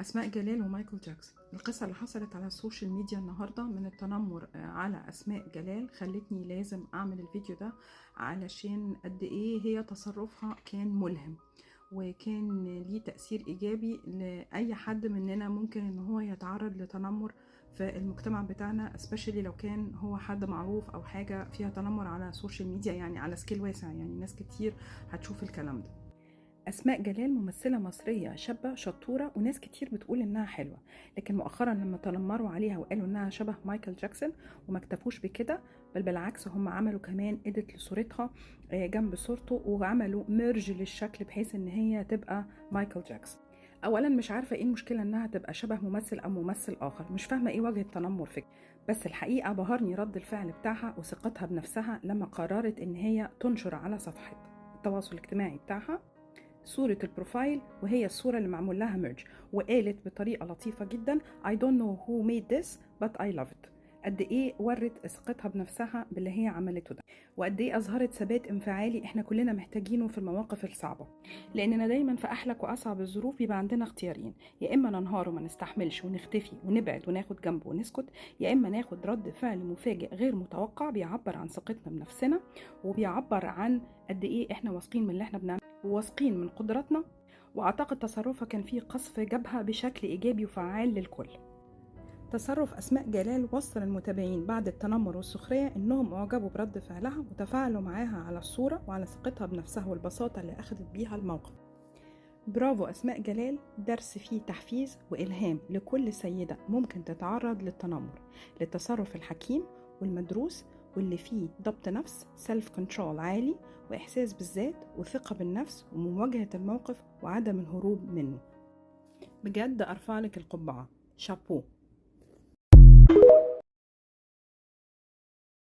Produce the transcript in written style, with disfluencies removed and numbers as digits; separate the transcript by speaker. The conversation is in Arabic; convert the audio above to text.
Speaker 1: أسماء جلال ومايكل جاكسون. القصة اللي حصلت على السوشيال ميديا النهاردة من التنمر على أسماء جلال خلتني لازم أعمل الفيديو ده، علشان قد إيه هي تصرفها كان ملهم وكان ليه تأثير إيجابي لأي حد مننا ممكن إن هو يتعرض لتنمر في المجتمع بتاعنا، especially لو كان هو حد معروف أو حاجة فيها تنمر على السوشيال ميديا، يعني على سكيل واسع، يعني ناس كتير هتشوف الكلام ده. أسماء جلال ممثلة مصرية شابة شطورة وناس كتير بتقول إنها حلوة، لكن مؤخرا لما تنمروا عليها وقالوا إنها شبه مايكل جاكسون وما اكتفوش بكده، بل بالعكس هم عملوا كمان إيديت لصورتها جنب صورته، وعملوا ميرج للشكل بحيث إن هي تبقى مايكل جاكسون. أولا مش عارفة إيه المشكلة إنها تبقى شبه ممثل أو ممثل آخر، مش فاهمة إيه وجه التنمر فيك، بس الحقيقة بهرني رد الفعل بتاعها وثقتها بنفسها لما قررت إن هي تنشر على صفحة التواصل الاجتماعي بتاعها صورة البروفايل وهي الصورة اللي معمول لها ميرج، وقالت بطريقة لطيفة جدا I don't know who made this but I love it. قد ايه ورت ثقتها بنفسها باللي هي عملته ده، وقد ايه اظهرت ثبات انفعالي احنا كلنا محتاجينه في المواقف الصعبة، لاننا دايما في احلك واصعب الظروف بيبقى عندنا اختيارين، يا اما ننهار وما نستحملش ونختفي ونبعد وناخد جنب ونسكت، يا اما ناخد رد فعل مفاجئ غير متوقع بيعبر عن ثقتنا بنفسنا وبيعبر عن قد ايه احنا واثقين من اللي احنا بنعمله وواثقين من قدراتنا. واعتقد تصرفها كان فيه قصف جبهة بشكل ايجابي وفعال للكل. تصرف أسماء جلال وصل المتابعين بعد التنمر والسخرية إنهم أعجبوا برد فعلها وتفاعلوا معاها على الصورة وعلى ثقتها بنفسها والبساطة اللي أخذت بيها الموقف. برافو أسماء جلال، درس فيه تحفيز وإلهام لكل سيدة ممكن تتعرض للتنمر، للتصرف الحكيم والمدروس واللي فيه ضبط نفس سيلف كنترول عالي وإحساس بالذات وثقة بالنفس ومواجهة الموقف وعدم الهروب منه. بجد أرفع لك القبعة، شابو.